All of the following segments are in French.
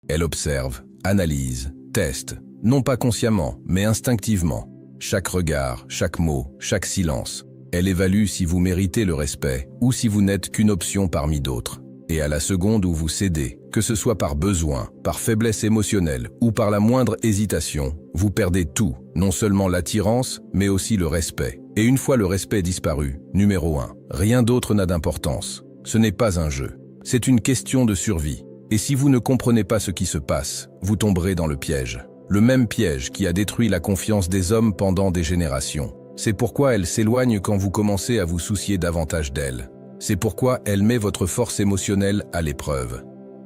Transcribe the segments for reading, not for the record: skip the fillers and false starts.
Elle observe, analyse, teste, non pas consciemment, mais instinctivement. Chaque regard, chaque mot, chaque silence. Elle évalue si vous méritez le respect ou si vous n'êtes qu'une option parmi d'autres. Et à la seconde où vous cédez, que ce soit par besoin, par faiblesse émotionnelle ou par la moindre hésitation, vous perdez tout, non seulement l'attirance, mais aussi le respect. Et une fois le respect disparu, numéro 1, rien d'autre n'a d'importance. Ce n'est pas un jeu, c'est une question de survie. Et si vous ne comprenez pas ce qui se passe, vous tomberez dans le piège. Le même piège qui a détruit la confiance des hommes pendant des générations. C'est pourquoi elle s'éloigne quand vous commencez à vous soucier davantage d'elle. C'est pourquoi elle met votre force émotionnelle à l'épreuve.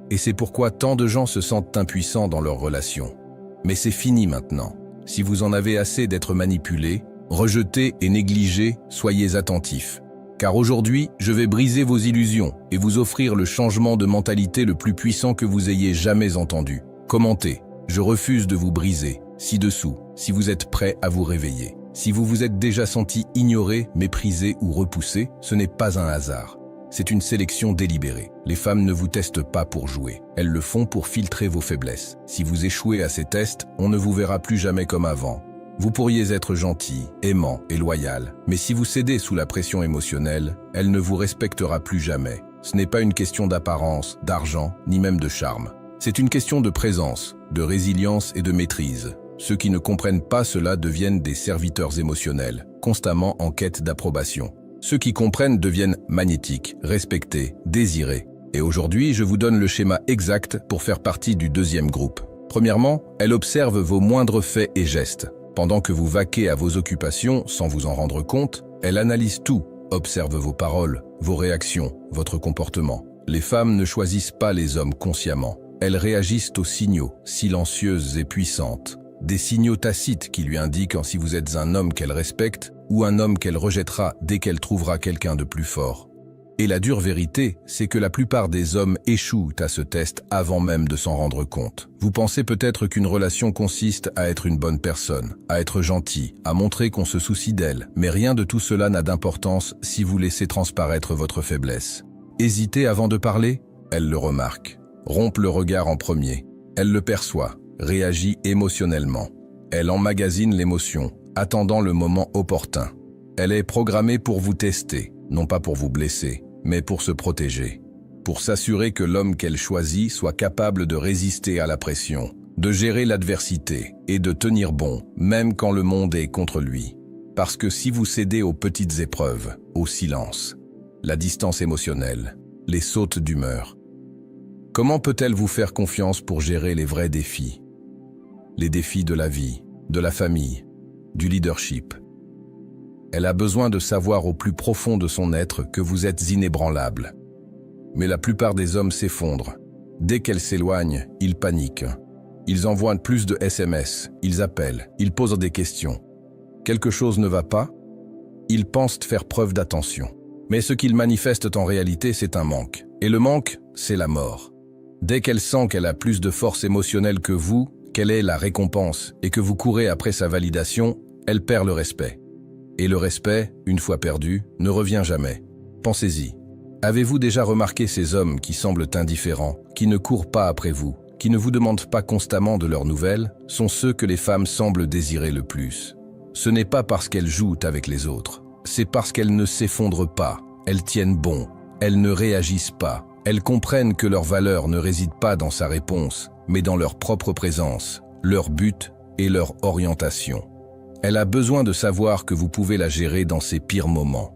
Et c'est pourquoi tant de gens se sentent impuissants dans leurs relations. Mais c'est fini maintenant. Si vous en avez assez d'être manipulé, rejeté et négligé, soyez attentifs. Car aujourd'hui, je vais briser vos illusions et vous offrir le changement de mentalité le plus puissant que vous ayez jamais entendu. Commentez. Je refuse de vous briser. Ci-dessous, si vous êtes prêt à vous réveiller. Si vous vous êtes déjà senti ignoré, méprisé ou repoussé, ce n'est pas un hasard. C'est une sélection délibérée. Les femmes ne vous testent pas pour jouer. Elles le font pour filtrer vos faiblesses. Si vous échouez à ces tests, on ne vous verra plus jamais comme avant. Vous pourriez être gentil, aimant et loyal, mais si vous cédez sous la pression émotionnelle, elle ne vous respectera plus jamais. Ce n'est pas une question d'apparence, d'argent, ni même de charme. C'est une question de présence, de résilience et de maîtrise. Ceux qui ne comprennent pas cela deviennent des serviteurs émotionnels, constamment en quête d'approbation. Ceux qui comprennent deviennent magnétiques, respectés, désirés. Et aujourd'hui, je vous donne le schéma exact pour faire partie du deuxième groupe. Premièrement, elle observe vos moindres faits et gestes. Pendant que vous vaquez à vos occupations sans vous en rendre compte, elle analyse tout, observe vos paroles, vos réactions, votre comportement. Les femmes ne choisissent pas les hommes consciemment. Elles réagissent aux signaux, silencieuses et puissantes. Des signaux tacites qui lui indiquent si vous êtes un homme qu'elle respecte ou un homme qu'elle rejettera dès qu'elle trouvera quelqu'un de plus fort. Et la dure vérité, c'est que la plupart des hommes échouent à ce test avant même de s'en rendre compte. Vous pensez peut-être qu'une relation consiste à être une bonne personne, à être gentil, à montrer qu'on se soucie d'elle, mais rien de tout cela n'a d'importance si vous laissez transparaître votre faiblesse. Hésitez avant de parler? Elle le remarque. Rompt le regard en premier. Elle le perçoit. Réagit émotionnellement. Elle emmagasine l'émotion, attendant le moment opportun. Elle est programmée pour vous tester, non pas pour vous blesser, mais pour se protéger. Pour s'assurer que l'homme qu'elle choisit soit capable de résister à la pression, de gérer l'adversité et de tenir bon, même quand le monde est contre lui. Parce que si vous cédez aux petites épreuves, au silence, la distance émotionnelle, les sautes d'humeur, comment peut-elle vous faire confiance pour gérer les vrais défis? Les défis de la vie, de la famille, du leadership. Elle a besoin de savoir au plus profond de son être que vous êtes inébranlable. Mais la plupart des hommes s'effondrent. Dès qu'elle s'éloigne, ils paniquent. Ils envoient plus de SMS, ils appellent, ils posent des questions. Quelque chose ne va pas? Ils pensent faire preuve d'attention. Mais ce qu'ils manifestent en réalité, c'est un manque. Et le manque, c'est la mort. Dès qu'elle sent qu'elle a plus de force émotionnelle que vous, qu'elle est la récompense et que vous courez après sa validation, elle perd le respect. Et le respect, une fois perdu, ne revient jamais. Pensez-y. Avez-vous déjà remarqué ces hommes qui semblent indifférents, qui ne courent pas après vous, qui ne vous demandent pas constamment de leurs nouvelles, sont ceux que les femmes semblent désirer le plus. Ce n'est pas parce qu'elles jouent avec les autres, c'est parce qu'elles ne s'effondrent pas, elles tiennent bon, elles ne réagissent pas, elles comprennent que leur valeur ne réside pas dans sa réponse, mais dans leur propre présence, leur but et leur orientation. Elle a besoin de savoir que vous pouvez la gérer dans ses pires moments,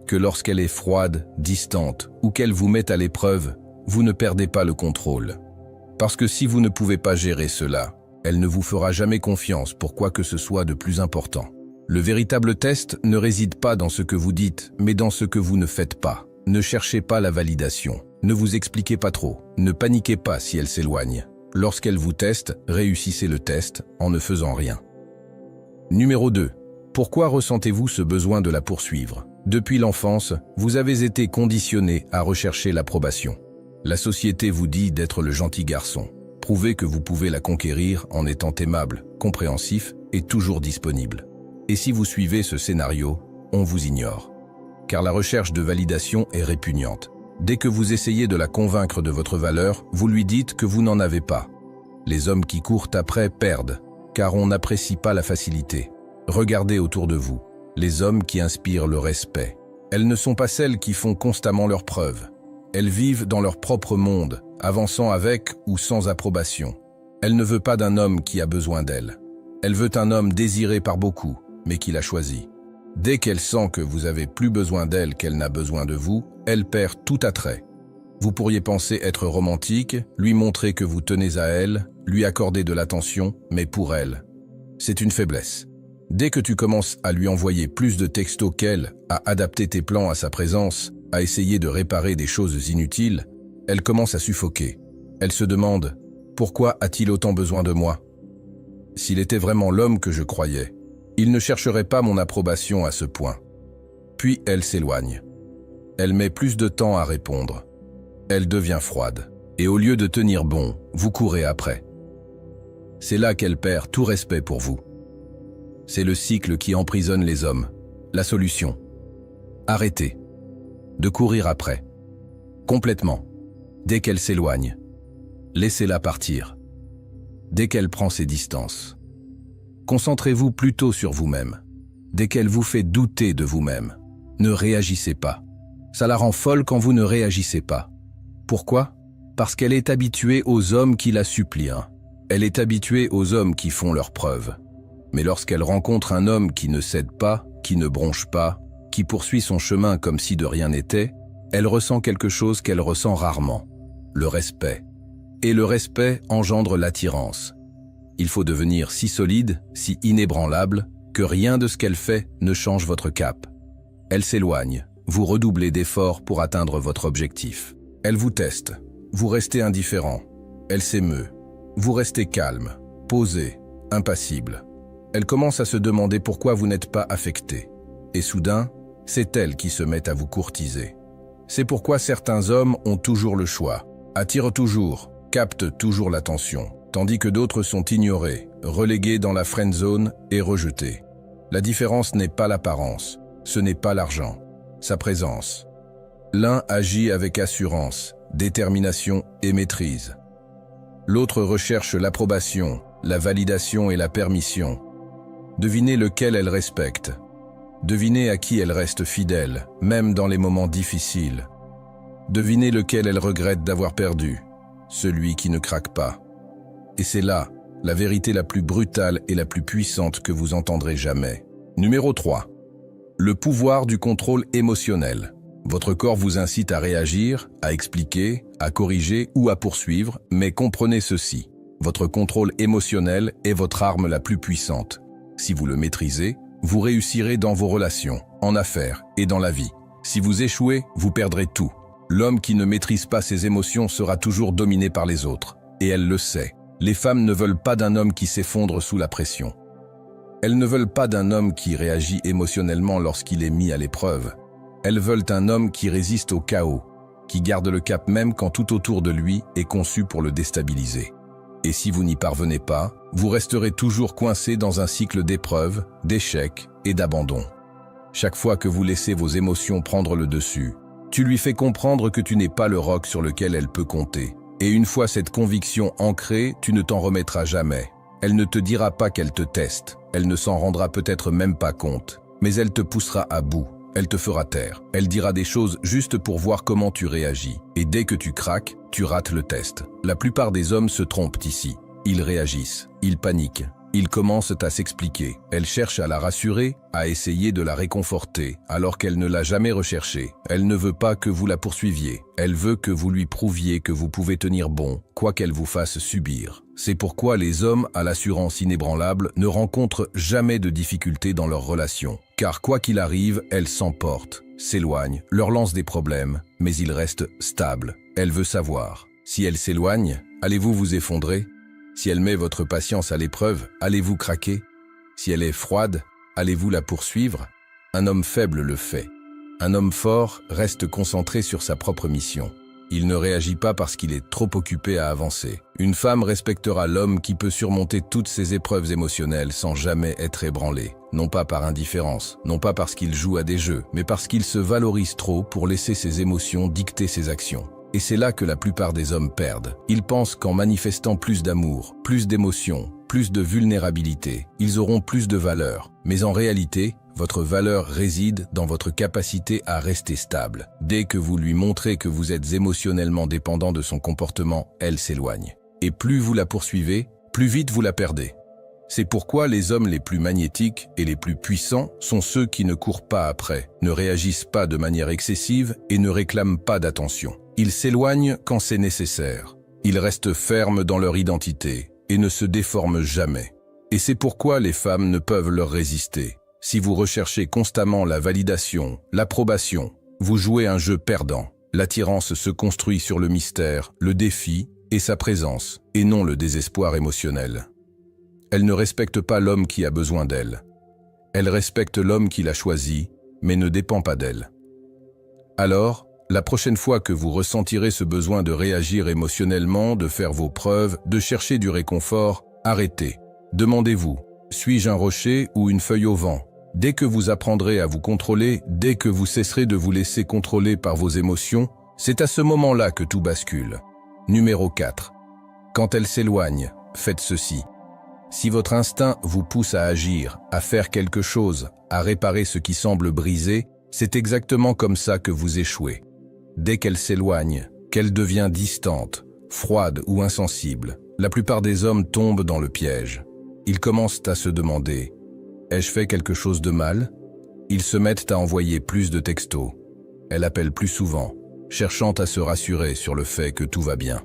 que lorsqu'elle est froide, distante ou qu'elle vous met à l'épreuve, vous ne perdez pas le contrôle. Parce que si vous ne pouvez pas gérer cela, elle ne vous fera jamais confiance pour quoi que ce soit de plus important. Le véritable test ne réside pas dans ce que vous dites, mais dans ce que vous ne faites pas. Ne cherchez pas la validation, ne vous expliquez pas trop, ne paniquez pas si elle s'éloigne. Lorsqu'elle vous teste, réussissez le test en ne faisant rien. Numéro 2. Pourquoi ressentez-vous ce besoin de la poursuivre? Depuis l'enfance, vous avez été conditionné à rechercher l'approbation. La société vous dit d'être le gentil garçon. Prouvez que vous pouvez la conquérir en étant aimable, compréhensif et toujours disponible. Et si vous suivez ce scénario, on vous ignore. Car la recherche de validation est répugnante. Dès que vous essayez de la convaincre de votre valeur, vous lui dites que vous n'en avez pas. Les hommes qui courent après perdent, car on n'apprécie pas la facilité. Regardez autour de vous, les hommes qui inspirent le respect. Elles ne sont pas celles qui font constamment leurs preuves. Elles vivent dans leur propre monde, avançant avec ou sans approbation. Elle ne veut pas d'un homme qui a besoin d'elle. Elle veut un homme désiré par beaucoup, mais qui l'a choisi. Dès qu'elle sent que vous avez plus besoin d'elle qu'elle n'a besoin de vous, elle perd tout attrait. Vous pourriez penser être romantique, lui montrer que vous tenez à elle, lui accorder de l'attention, mais pour elle, c'est une faiblesse. Dès que tu commences à lui envoyer plus de textos qu'elle, à adapter tes plans à sa présence, à essayer de réparer des choses inutiles, elle commence à suffoquer. Elle se demande « Pourquoi a-t-il autant besoin de moi ?» S'il était vraiment l'homme que je croyais, il ne chercherait pas mon approbation à ce point. Puis elle s'éloigne. Elle met plus de temps à répondre. Elle devient froide. Et au lieu de tenir bon, vous courez après. C'est là qu'elle perd tout respect pour vous. C'est le cycle qui emprisonne les hommes. La solution. Arrêtez de courir après. Complètement. Dès qu'elle s'éloigne, laissez-la partir. Dès qu'elle prend ses distances. Concentrez-vous plutôt sur vous-même. Dès qu'elle vous fait douter de vous-même, ne réagissez pas. Ça la rend folle quand vous ne réagissez pas. Pourquoi ? Parce qu'elle est habituée aux hommes qui la supplient. Elle est habituée aux hommes qui font leurs preuves. Mais lorsqu'elle rencontre un homme qui ne cède pas, qui ne bronche pas, qui poursuit son chemin comme si de rien n'était, elle ressent quelque chose qu'elle ressent rarement, le respect. Et le respect engendre l'attirance. Il faut devenir si solide, si inébranlable, que rien de ce qu'elle fait ne change votre cap. Elle s'éloigne, vous redoublez d'efforts pour atteindre votre objectif. Elle vous teste, vous restez indifférent. Elle s'émeut, vous restez calme, posé, impassible. Elle commence à se demander pourquoi vous n'êtes pas affecté. Et soudain, c'est elle qui se met à vous courtiser. C'est pourquoi certains hommes ont toujours le choix, attirent toujours, captent toujours l'attention, tandis que d'autres sont ignorés, relégués dans la friend zone et rejetés. La différence n'est pas l'apparence, ce n'est pas l'argent, sa présence. L'un agit avec assurance, détermination et maîtrise. L'autre recherche l'approbation, la validation et la permission. Devinez lequel elle respecte. Devinez à qui elle reste fidèle, même dans les moments difficiles. Devinez lequel elle regrette d'avoir perdu, celui qui ne craque pas. Et c'est là, la vérité la plus brutale et la plus puissante que vous entendrez jamais. Numéro 3. Le pouvoir du contrôle émotionnel. Votre corps vous incite à réagir, à expliquer, à corriger ou à poursuivre, mais comprenez ceci. Votre contrôle émotionnel est votre arme la plus puissante. Si vous le maîtrisez, vous réussirez dans vos relations, en affaires et dans la vie. Si vous échouez, vous perdrez tout. L'homme qui ne maîtrise pas ses émotions sera toujours dominé par les autres. Et elle le sait. Les femmes ne veulent pas d'un homme qui s'effondre sous la pression. Elles ne veulent pas d'un homme qui réagit émotionnellement lorsqu'il est mis à l'épreuve. Elles veulent un homme qui résiste au chaos, qui garde le cap même quand tout autour de lui est conçu pour le déstabiliser. Et si vous n'y parvenez pas, vous resterez toujours coincé dans un cycle d'épreuves, d'échecs et d'abandon. Chaque fois que vous laissez vos émotions prendre le dessus, tu lui fais comprendre que tu n'es pas le roc sur lequel elle peut compter. Et une fois cette conviction ancrée, tu ne t'en remettras jamais. Elle ne te dira pas qu'elle te teste, elle ne s'en rendra peut-être même pas compte, mais elle te poussera à bout. Elle te fera taire. Elle dira des choses juste pour voir comment tu réagis. Et dès que tu craques, tu rates le test. La plupart des hommes se trompent ici. Ils réagissent, ils paniquent, ils commencent à s'expliquer. Elle cherche à la rassurer, à essayer de la réconforter, alors qu'elle ne l'a jamais recherché. Elle ne veut pas que vous la poursuiviez. Elle veut que vous lui prouviez que vous pouvez tenir bon, quoi qu'elle vous fasse subir. C'est pourquoi les hommes à l'assurance inébranlable ne rencontrent jamais de difficultés dans leur relation. Car quoi qu'il arrive, elle s'emporte, s'éloigne, leur lance des problèmes, mais ils restent stables. Elle veut savoir. Si elle s'éloigne, allez-vous vous effondrer ? Si elle met votre patience à l'épreuve, allez-vous craquer ? Si elle est froide, allez-vous la poursuivre ? Un homme faible le fait. Un homme fort reste concentré sur sa propre mission. Il ne réagit pas parce qu'il est trop occupé à avancer. Une femme respectera l'homme qui peut surmonter toutes ses épreuves émotionnelles sans jamais être ébranlé. Non pas par indifférence, non pas parce qu'il joue à des jeux, mais parce qu'il se valorise trop pour laisser ses émotions dicter ses actions. Et c'est là que la plupart des hommes perdent. Ils pensent qu'en manifestant plus d'amour, plus d'émotion, plus de vulnérabilité, ils auront plus de valeur. Mais en réalité, votre valeur réside dans votre capacité à rester stable. Dès que vous lui montrez que vous êtes émotionnellement dépendant de son comportement, elle s'éloigne. Et plus vous la poursuivez, plus vite vous la perdez. C'est pourquoi les hommes les plus magnétiques et les plus puissants sont ceux qui ne courent pas après, ne réagissent pas de manière excessive et ne réclament pas d'attention. Ils s'éloignent quand c'est nécessaire. Ils restent fermes dans leur identité et ne se déforment jamais. Et c'est pourquoi les femmes ne peuvent leur résister. Si vous recherchez constamment la validation, l'approbation, vous jouez un jeu perdant. L'attirance se construit sur le mystère, le défi et sa présence, et non le désespoir émotionnel. Elle ne respecte pas l'homme qui a besoin d'elle. Elle respecte l'homme qui l'a choisi, mais ne dépend pas d'elle. Alors, la prochaine fois que vous ressentirez ce besoin de réagir émotionnellement, de faire vos preuves, de chercher du réconfort, arrêtez. Demandez-vous, suis-je un rocher ou une feuille au vent? Dès que vous apprendrez à vous contrôler, dès que vous cesserez de vous laisser contrôler par vos émotions, c'est à ce moment-là que tout bascule. Numéro 4. Quand elle s'éloigne, faites ceci. Si votre instinct vous pousse à agir, à faire quelque chose, à réparer ce qui semble brisé, c'est exactement comme ça que vous échouez. Dès qu'elle s'éloigne, qu'elle devient distante, froide ou insensible, la plupart des hommes tombent dans le piège. Ils commencent à se demander « Ai-je fait quelque chose de mal ?» Ils se mettent à envoyer plus de textos. Elle appelle plus souvent, cherchant à se rassurer sur le fait que tout va bien.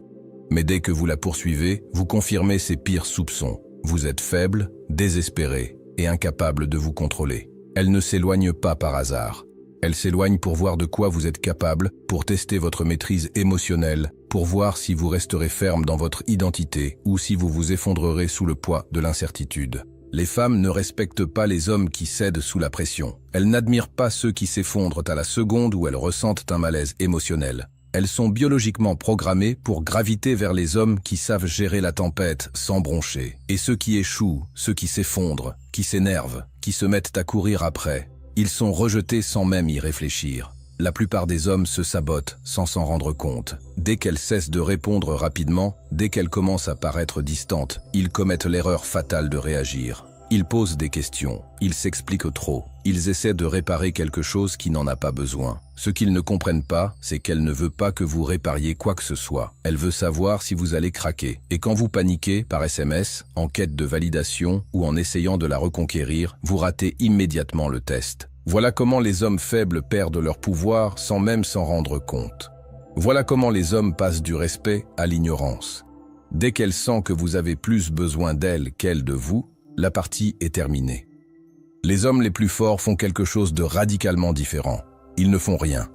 Mais dès que vous la poursuivez, vous confirmez ses pires soupçons. Vous êtes faible, désespéré et incapable de vous contrôler. Elle ne s'éloigne pas par hasard. Elle s'éloigne pour voir de quoi vous êtes capable, pour tester votre maîtrise émotionnelle, pour voir si vous resterez ferme dans votre identité ou si vous vous effondrerez sous le poids de l'incertitude. Les femmes ne respectent pas les hommes qui cèdent sous la pression. Elles n'admirent pas ceux qui s'effondrent à la seconde où elles ressentent un malaise émotionnel. Elles sont biologiquement programmées pour graviter vers les hommes qui savent gérer la tempête sans broncher. Et ceux qui échouent, ceux qui s'effondrent, qui s'énervent, qui se mettent à courir après, ils sont rejetés sans même y réfléchir. La plupart des hommes se sabotent sans s'en rendre compte. Dès qu'elles cessent de répondre rapidement, dès qu'elles commencent à paraître distantes, ils commettent l'erreur fatale de réagir. Ils posent des questions, ils s'expliquent trop, ils essaient de réparer quelque chose qui n'en a pas besoin. Ce qu'ils ne comprennent pas, c'est qu'elle ne veut pas que vous répariez quoi que ce soit. Elle veut savoir si vous allez craquer. Et quand vous paniquez par SMS, en quête de validation ou en essayant de la reconquérir, vous ratez immédiatement le test. Voilà comment les hommes faibles perdent leur pouvoir sans même s'en rendre compte. Voilà comment les hommes passent du respect à l'ignorance. Dès qu'elle sent que vous avez plus besoin d'elle qu'elle de vous, la partie est terminée. Les hommes les plus forts font quelque chose de radicalement différent. Ils ne font rien.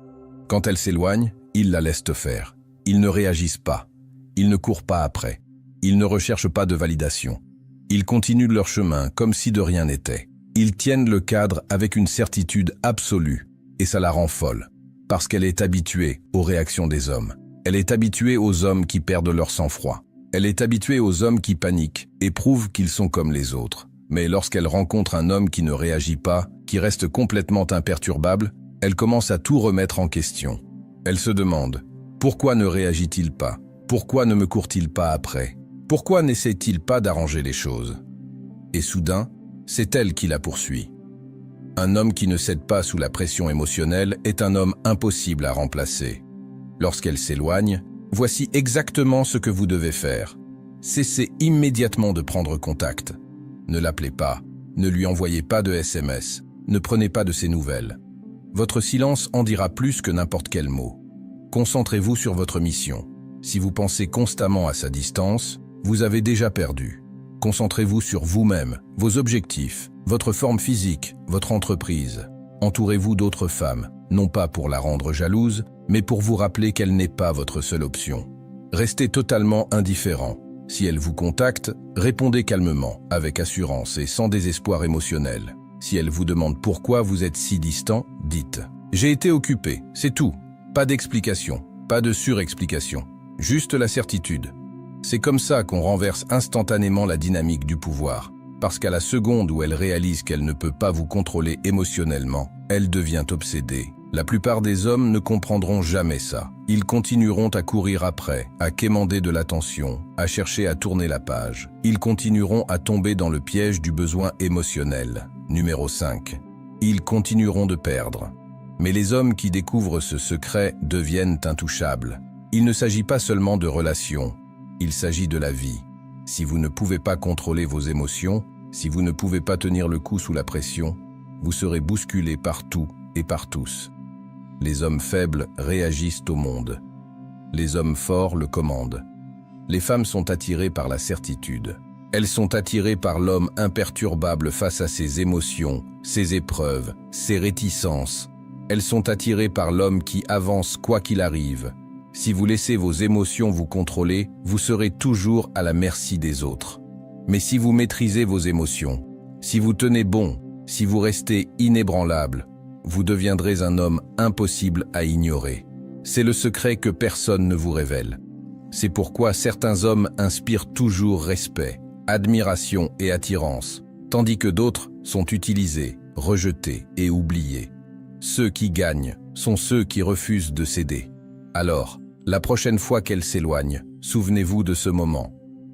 Quand elle s'éloigne, ils la laissent faire. Ils ne réagissent pas. Ils ne courent pas après. Ils ne recherchent pas de validation. Ils continuent leur chemin comme si de rien n'était. Ils tiennent le cadre avec une certitude absolue, et ça la rend folle, parce qu'elle est habituée aux réactions des hommes. Elle est habituée aux hommes qui perdent leur sang-froid. Elle est habituée aux hommes qui paniquent et prouvent qu'ils sont comme les autres. Mais lorsqu'elle rencontre un homme qui ne réagit pas, qui reste complètement imperturbable, elle commence à tout remettre en question. Elle se demande « Pourquoi ne réagit-il pas? Pourquoi ne me court-il pas après? Pourquoi n'essaie-t-il pas d'arranger les choses ?» Et soudain, c'est elle qui la poursuit. Un homme qui ne cède pas sous la pression émotionnelle est un homme impossible à remplacer. Lorsqu'elle s'éloigne, voici exactement ce que vous devez faire. Cessez immédiatement de prendre contact. Ne l'appelez pas, ne lui envoyez pas de SMS, ne prenez pas de ses nouvelles. Votre silence en dira plus que n'importe quel mot. Concentrez-vous sur votre mission. Si vous pensez constamment à sa distance, vous avez déjà perdu. Concentrez-vous sur vous-même, vos objectifs, votre forme physique, votre entreprise. Entourez-vous d'autres femmes, non pas pour la rendre jalouse, mais pour vous rappeler qu'elle n'est pas votre seule option. Restez totalement indifférent. Si elle vous contacte, répondez calmement, avec assurance et sans désespoir émotionnel. Si elle vous demande pourquoi vous êtes si distant, dites « J'ai été occupé, c'est tout. Pas d'explication, pas de surexplication. Juste la certitude. » C'est comme ça qu'on renverse instantanément la dynamique du pouvoir. Parce qu'à la seconde où elle réalise qu'elle ne peut pas vous contrôler émotionnellement, elle devient obsédée. La plupart des hommes ne comprendront jamais ça. Ils continueront à courir après, à quémander de l'attention, à chercher à tourner la page. Ils continueront à tomber dans le piège du besoin émotionnel. Numéro 5. Ils continueront de perdre. Mais les hommes qui découvrent ce secret deviennent intouchables. Il ne s'agit pas seulement de relations, il s'agit de la vie. Si vous ne pouvez pas contrôler vos émotions, si vous ne pouvez pas tenir le coup sous la pression, vous serez bousculé par tout et par tous. Les hommes faibles réagissent au monde. Les hommes forts le commandent. Les femmes sont attirées par la certitude. Elles sont attirées par l'homme imperturbable face à ses émotions, ses épreuves, ses réticences. Elles sont attirées par l'homme qui avance quoi qu'il arrive. Si vous laissez vos émotions vous contrôler, vous serez toujours à la merci des autres. Mais si vous maîtrisez vos émotions, si vous tenez bon, si vous restez inébranlable, vous deviendrez un homme impossible à ignorer. C'est le secret que personne ne vous révèle. C'est pourquoi certains hommes inspirent toujours respect, admiration et attirance, tandis que d'autres sont utilisés, rejetés et oubliés. Ceux qui gagnent sont ceux qui refusent de céder. Alors, la prochaine fois qu'elle s'éloigne, souvenez-vous de ce moment.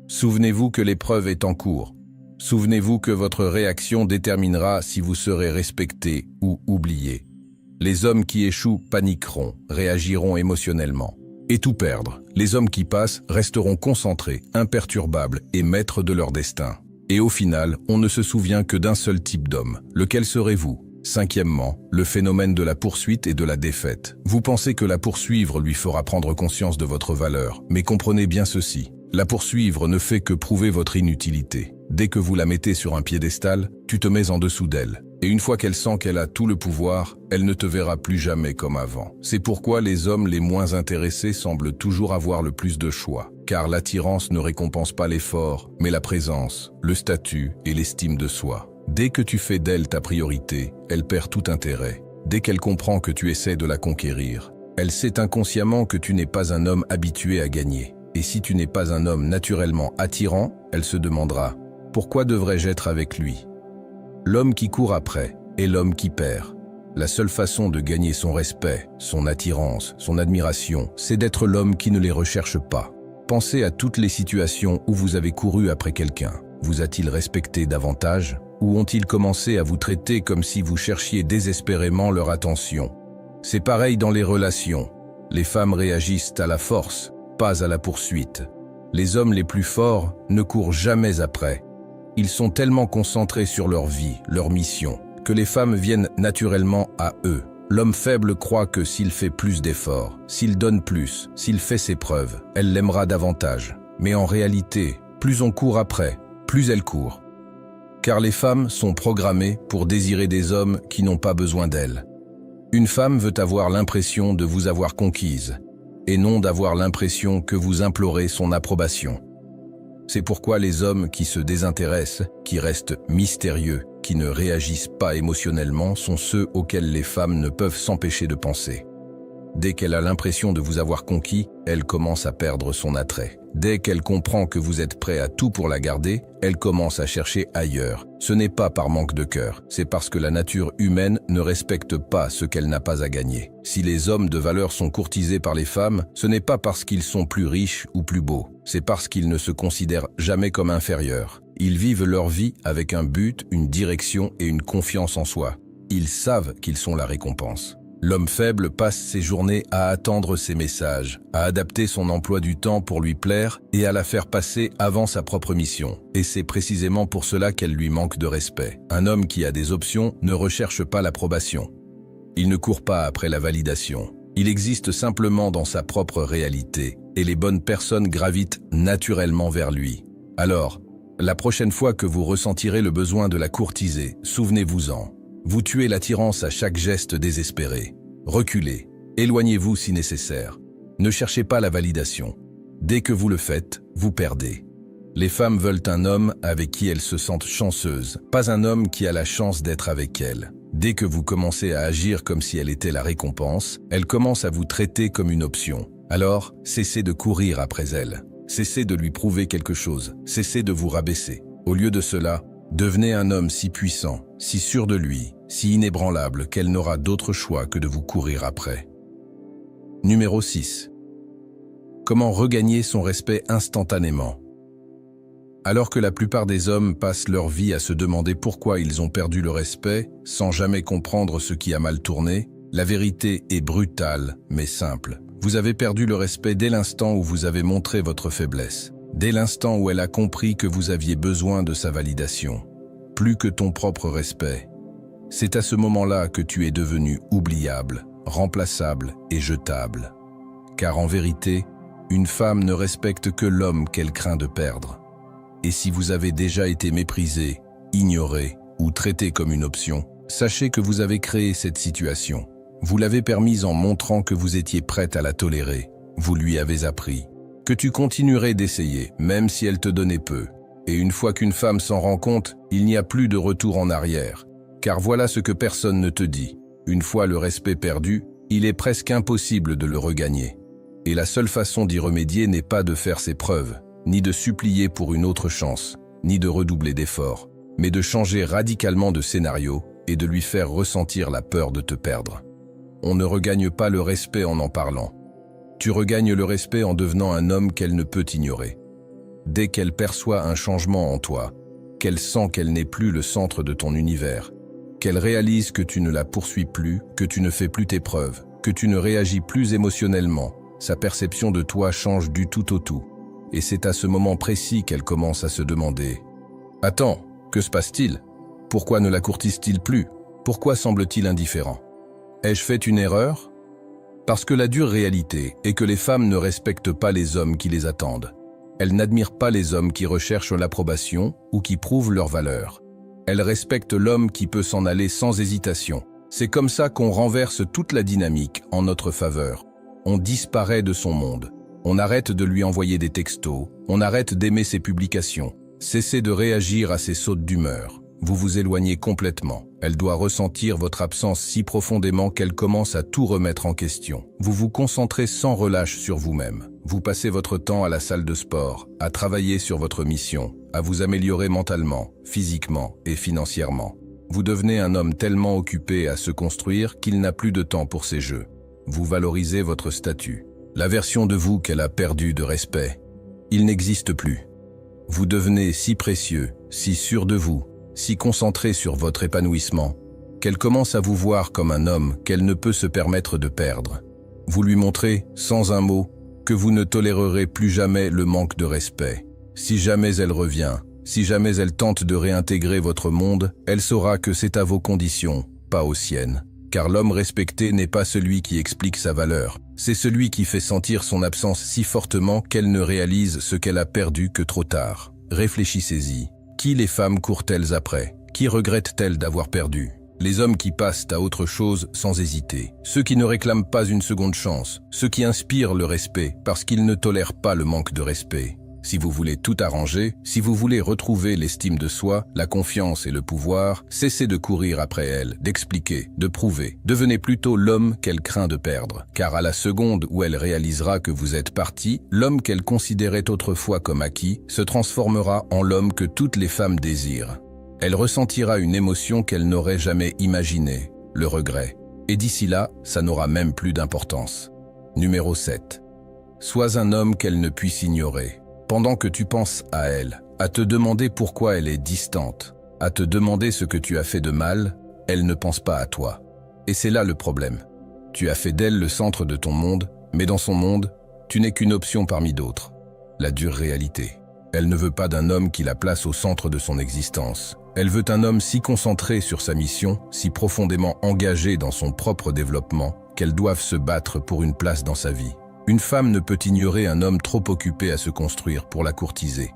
Souvenez-vous que l'épreuve est en cours. Souvenez-vous que votre réaction déterminera si vous serez respecté ou oublié. Les hommes qui échouent paniqueront, réagiront émotionnellement. Et tout perdre, les hommes qui passent resteront concentrés, imperturbables et maîtres de leur destin. Et au final, on ne se souvient que d'un seul type d'homme. Lequel serez-vous ? Cinquièmement, le phénomène de la poursuite et de la défaite. Vous pensez que la poursuivre lui fera prendre conscience de votre valeur, mais comprenez bien ceci. La poursuivre ne fait que prouver votre inutilité. Dès que vous la mettez sur un piédestal, tu te mets en dessous d'elle. Et une fois qu'elle sent qu'elle a tout le pouvoir, elle ne te verra plus jamais comme avant. C'est pourquoi les hommes les moins intéressés semblent toujours avoir le plus de choix. Car l'attirance ne récompense pas l'effort, mais la présence, le statut et l'estime de soi. Dès que tu fais d'elle ta priorité, elle perd tout intérêt. Dès qu'elle comprend que tu essaies de la conquérir, elle sait inconsciemment que tu n'es pas un homme habitué à gagner. Et si tu n'es pas un homme naturellement attirant, elle se demandera « Pourquoi devrais-je être avec lui ?» L'homme qui court après est l'homme qui perd. La seule façon de gagner son respect, son attirance, son admiration, c'est d'être l'homme qui ne les recherche pas. Pensez à toutes les situations où vous avez couru après quelqu'un. Vous a-t-il respecté davantage ? Ou ont-ils commencé à vous traiter comme si vous cherchiez désespérément leur attention? C'est pareil dans les relations. Les femmes réagissent à la force, pas à la poursuite. Les hommes les plus forts ne courent jamais après. Ils sont tellement concentrés sur leur vie, leur mission, que les femmes viennent naturellement à eux. L'homme faible croit que s'il fait plus d'efforts, s'il donne plus, s'il fait ses preuves, elle l'aimera davantage. Mais en réalité, plus on court après, plus elle court. Car les femmes sont programmées pour désirer des hommes qui n'ont pas besoin d'elles. Une femme veut avoir l'impression de vous avoir conquise, et non d'avoir l'impression que vous implorez son approbation. C'est pourquoi les hommes qui se désintéressent, qui restent mystérieux, qui ne réagissent pas émotionnellement sont ceux auxquels les femmes ne peuvent s'empêcher de penser. Dès qu'elle a l'impression de vous avoir conquis, elle commence à perdre son attrait. Dès qu'elle comprend que vous êtes prêt à tout pour la garder, elle commence à chercher ailleurs. Ce n'est pas par manque de cœur, c'est parce que la nature humaine ne respecte pas ce qu'elle n'a pas à gagner. Si les hommes de valeur sont courtisés par les femmes, ce n'est pas parce qu'ils sont plus riches ou plus beaux, c'est parce qu'ils ne se considèrent jamais comme inférieurs. Ils vivent leur vie avec un but, une direction et une confiance en soi. Ils savent qu'ils sont la récompense. L'homme faible passe ses journées à attendre ses messages, à adapter son emploi du temps pour lui plaire et à la faire passer avant sa propre mission. Et c'est précisément pour cela qu'elle lui manque de respect. Un homme qui a des options ne recherche pas l'approbation. Il ne court pas après la validation. Il existe simplement dans sa propre réalité, et les bonnes personnes gravitent naturellement vers lui. Alors, la prochaine fois que vous ressentirez le besoin de la courtiser, souvenez-vous-en. Vous tuez l'attirance à chaque geste désespéré. Reculez, éloignez-vous si nécessaire. Ne cherchez pas la validation. Dès que vous le faites, vous perdez. Les femmes veulent un homme avec qui elles se sentent chanceuses, pas un homme qui a la chance d'être avec elles. Dès que vous commencez à agir comme si elle était la récompense, elle commence à vous traiter comme une option. Alors, cessez de courir après elle. Cessez de lui prouver quelque chose. Cessez de vous rabaisser. Au lieu de cela, Devenez un homme si puissant, si sûr de lui, si inébranlable qu'elle n'aura d'autre choix que de vous courir après. Numéro 6. Comment regagner son respect instantanément? Alors que la plupart des hommes passent leur vie à se demander pourquoi ils ont perdu le respect, sans jamais comprendre ce qui a mal tourné, la vérité est brutale, mais simple. Vous avez perdu le respect dès l'instant où vous avez montré votre faiblesse, dès l'instant où elle a compris que vous aviez besoin de sa validation, plus que ton propre respect. C'est à ce moment-là que tu es devenu oubliable, remplaçable et jetable. Car en vérité, une femme ne respecte que l'homme qu'elle craint de perdre. Et si vous avez déjà été méprisé, ignoré ou traité comme une option, sachez que vous avez créé cette situation. Vous l'avez permise en montrant que vous étiez prête à la tolérer. Vous lui avez appris que tu continuerais d'essayer, même si elle te donnait peu. Et une fois qu'une femme s'en rend compte, il n'y a plus de retour en arrière. Car voilà ce que personne ne te dit. Une fois le respect perdu, il est presque impossible de le regagner. Et la seule façon d'y remédier n'est pas de faire ses preuves, ni de supplier pour une autre chance, ni de redoubler d'efforts, mais de changer radicalement de scénario et de lui faire ressentir la peur de te perdre. On ne regagne pas le respect en parlant. Tu regagnes le respect en devenant un homme qu'elle ne peut ignorer. Dès qu'elle perçoit un changement en toi, qu'elle sent qu'elle n'est plus le centre de ton univers, qu'elle réalise que tu ne la poursuis plus, que tu ne fais plus tes preuves, que tu ne réagis plus émotionnellement, sa perception de toi change du tout au tout. Et c'est à ce moment précis qu'elle commence à se demander « Attends, que se passe-t-il? Pourquoi ne la courtise-t-il plus? Pourquoi semble-t-il indifférent? Ai-je fait une erreur ?» Parce que la dure réalité est que les femmes ne respectent pas les hommes qui les attendent. Elles n'admirent pas les hommes qui recherchent l'approbation ou qui prouvent leur valeur. Elles respectent l'homme qui peut s'en aller sans hésitation. C'est comme ça qu'on renverse toute la dynamique en notre faveur. On disparaît de son monde. On arrête de lui envoyer des textos. On arrête d'aimer ses publications. Cessez de réagir à ses sautes d'humeur. Vous vous éloignez complètement. Elle doit ressentir votre absence si profondément qu'elle commence à tout remettre en question. Vous vous concentrez sans relâche sur vous-même. Vous passez votre temps à la salle de sport, à travailler sur votre mission, à vous améliorer mentalement, physiquement et financièrement. Vous devenez un homme tellement occupé à se construire qu'il n'a plus de temps pour ces jeux. Vous valorisez votre statut. La version de vous qu'elle a perdue de respect. Il n'existe plus. Vous devenez si précieux, si sûr de vous, si concentré sur votre épanouissement, qu'elle commence à vous voir comme un homme qu'elle ne peut se permettre de perdre. Vous lui montrez, sans un mot, que vous ne tolérerez plus jamais le manque de respect. Si jamais elle revient, si jamais elle tente de réintégrer votre monde, elle saura que c'est à vos conditions, pas aux siennes. Car l'homme respecté n'est pas celui qui explique sa valeur, c'est celui qui fait sentir son absence si fortement qu'elle ne réalise ce qu'elle a perdu que trop tard. Réfléchissez-y. Qui les femmes courent-elles après? Qui regrettent-elles d'avoir perdu? Les hommes qui passent à autre chose sans hésiter. Ceux qui ne réclament pas une seconde chance. Ceux qui inspirent le respect parce qu'ils ne tolèrent pas le manque de respect. Si vous voulez tout arranger, si vous voulez retrouver l'estime de soi, la confiance et le pouvoir, cessez de courir après elle, d'expliquer, de prouver. Devenez plutôt l'homme qu'elle craint de perdre. Car à la seconde où elle réalisera que vous êtes parti, l'homme qu'elle considérait autrefois comme acquis se transformera en l'homme que toutes les femmes désirent. Elle ressentira une émotion qu'elle n'aurait jamais imaginée, le regret. Et d'ici là, ça n'aura même plus d'importance. Numéro 7. Sois un homme qu'elle ne puisse ignorer. Pendant que tu penses à elle, à te demander pourquoi elle est distante, à te demander ce que tu as fait de mal, elle ne pense pas à toi. Et c'est là le problème. Tu as fait d'elle le centre de ton monde, mais dans son monde, tu n'es qu'une option parmi d'autres. La dure réalité. Elle ne veut pas d'un homme qui la place au centre de son existence. Elle veut un homme si concentré sur sa mission, si profondément engagé dans son propre développement, qu'elle doive se battre pour une place dans sa vie. Une femme ne peut ignorer un homme trop occupé à se construire pour la courtiser.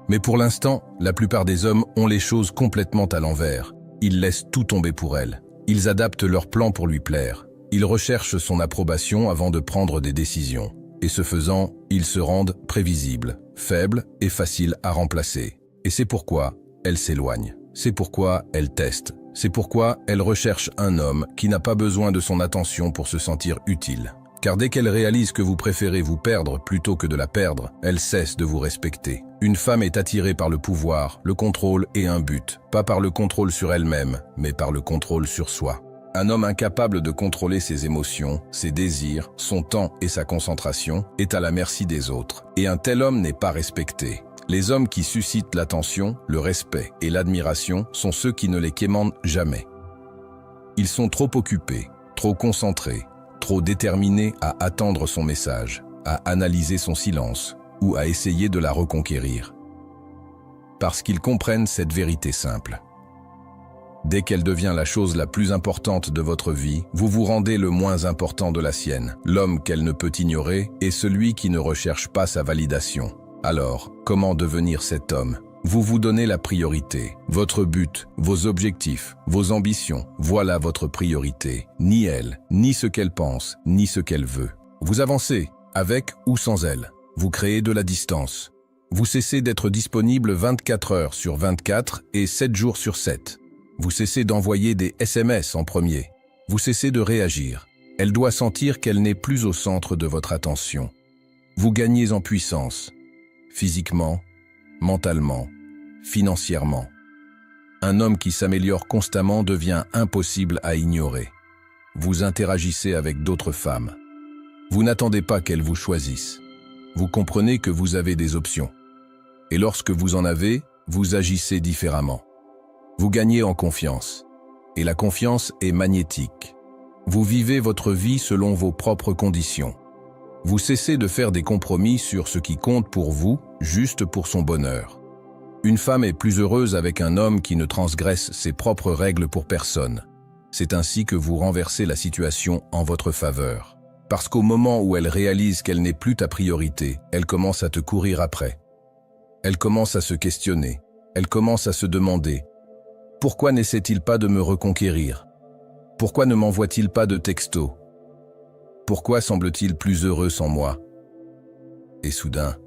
Mais pour l'instant, la plupart des hommes ont les choses complètement à l'envers. Ils laissent tout tomber pour elle. Ils adaptent leur plan pour lui plaire. Ils recherchent son approbation avant de prendre des décisions. Et ce faisant, ils se rendent prévisibles, faibles et faciles à remplacer. Et c'est pourquoi elle s'éloigne. C'est pourquoi elle teste. C'est pourquoi elle recherche un homme qui n'a pas besoin de son attention pour se sentir utile. Car dès qu'elle réalise que vous préférez vous perdre plutôt que de la perdre, elle cesse de vous respecter. Une femme est attirée par le pouvoir, le contrôle et un but, pas par le contrôle sur elle-même, mais par le contrôle sur soi. Un homme incapable de contrôler ses émotions, ses désirs, son temps et sa concentration est à la merci des autres. Et un tel homme n'est pas respecté. Les hommes qui suscitent l'attention, le respect et l'admiration sont ceux qui ne les quémandent jamais. Ils sont trop occupés, trop concentrés, trop déterminés à attendre son message, à analyser son silence ou à essayer de la reconquérir. Parce qu'ils comprennent cette vérité simple. Dès qu'elle devient la chose la plus importante de votre vie, vous vous rendez le moins important de la sienne. L'homme qu'elle ne peut ignorer est celui qui ne recherche pas sa validation. Alors, comment devenir cet homme? Vous vous donnez la priorité. Votre but, vos objectifs, vos ambitions, voilà votre priorité. Ni elle, ni ce qu'elle pense, ni ce qu'elle veut. Vous avancez, avec ou sans elle. Vous créez de la distance. Vous cessez d'être disponible 24 heures sur 24 et 7 jours sur 7. Vous cessez d'envoyer des SMS en premier. Vous cessez de réagir. Elle doit sentir qu'elle n'est plus au centre de votre attention. Vous gagnez en puissance, physiquement, mentalement, financièrement. Un homme qui s'améliore constamment devient impossible à ignorer. Vous interagissez avec d'autres femmes. Vous n'attendez pas qu'elles vous choisissent. Vous comprenez que vous avez des options. Et lorsque vous en avez, vous agissez différemment. Vous gagnez en confiance. Et la confiance est magnétique. Vous vivez votre vie selon vos propres conditions. Vous cessez de faire des compromis sur ce qui compte pour vous, juste pour son bonheur. Une femme est plus heureuse avec un homme qui ne transgresse ses propres règles pour personne. C'est ainsi que vous renversez la situation en votre faveur. Parce qu'au moment où elle réalise qu'elle n'est plus ta priorité, elle commence à te courir après. Elle commence à se questionner. Elle commence à se demander: pourquoi n'essaie-t-il pas de me reconquérir? Pourquoi ne m'envoie-t-il pas de texto? Pourquoi semble-t-il plus heureux sans moi? Et soudain,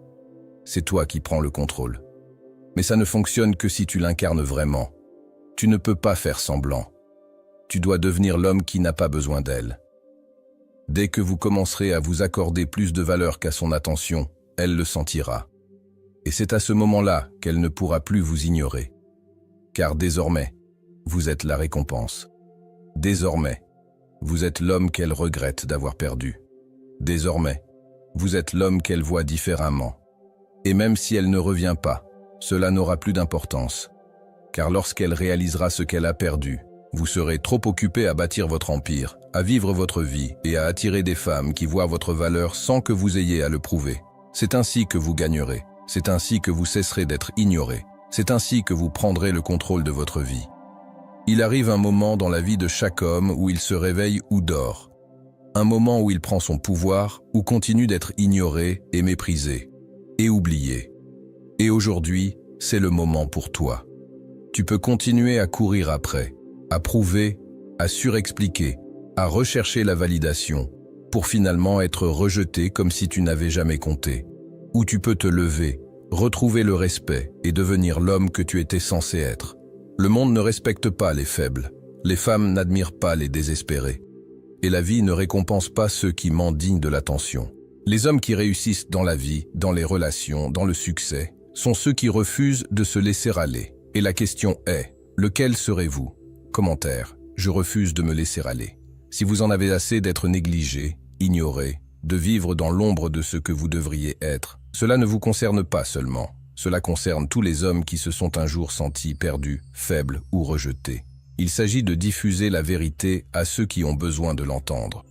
c'est toi qui prends le contrôle. Mais ça ne fonctionne que si tu l'incarnes vraiment. Tu ne peux pas faire semblant. Tu dois devenir l'homme qui n'a pas besoin d'elle. Dès que vous commencerez à vous accorder plus de valeur qu'à son attention, elle le sentira. Et c'est à ce moment-là qu'elle ne pourra plus vous ignorer. Car désormais, vous êtes la récompense. Désormais, vous êtes l'homme qu'elle regrette d'avoir perdu. Désormais, vous êtes l'homme qu'elle voit différemment. Et même si elle ne revient pas, cela n'aura plus d'importance. Car lorsqu'elle réalisera ce qu'elle a perdu, vous serez trop occupé à bâtir votre empire, à vivre votre vie et à attirer des femmes qui voient votre valeur sans que vous ayez à le prouver. C'est ainsi que vous gagnerez. C'est ainsi que vous cesserez d'être ignoré. C'est ainsi que vous prendrez le contrôle de votre vie. Il arrive un moment dans la vie de chaque homme où il se réveille ou dort. Un moment où il prend son pouvoir, ou continue d'être ignoré et méprisé, et oublié. Et aujourd'hui, c'est le moment pour toi. Tu peux continuer à courir après, à prouver, à surexpliquer, à rechercher la validation, pour finalement être rejeté comme si tu n'avais jamais compté. Ou tu peux te lever, retrouver le respect et devenir l'homme que tu étais censé être. Le monde ne respecte pas les faibles. Les femmes n'admirent pas les désespérés. Et la vie ne récompense pas ceux qui mendignent de l'attention. Les hommes qui réussissent dans la vie, dans les relations, dans le succès, sont ceux qui refusent de se laisser aller. Et la question est, lequel serez-vous? Commentaire: je refuse de me laisser aller. Si vous en avez assez d'être négligé, ignoré, de vivre dans l'ombre de ce que vous devriez être, cela ne vous concerne pas seulement. Cela concerne tous les hommes qui se sont un jour sentis perdus, faibles ou rejetés. Il s'agit de diffuser la vérité à ceux qui ont besoin de l'entendre.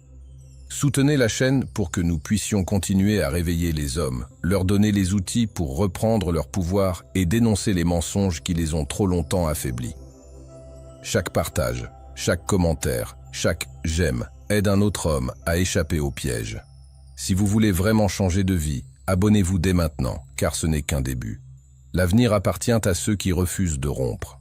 Soutenez la chaîne pour que nous puissions continuer à réveiller les hommes, leur donner les outils pour reprendre leur pouvoir et dénoncer les mensonges qui les ont trop longtemps affaiblis. Chaque partage, chaque commentaire, chaque « j'aime » aide un autre homme à échapper au piège. Si vous voulez vraiment changer de vie, abonnez-vous dès maintenant, car ce n'est qu'un début. L'avenir appartient à ceux qui refusent de rompre.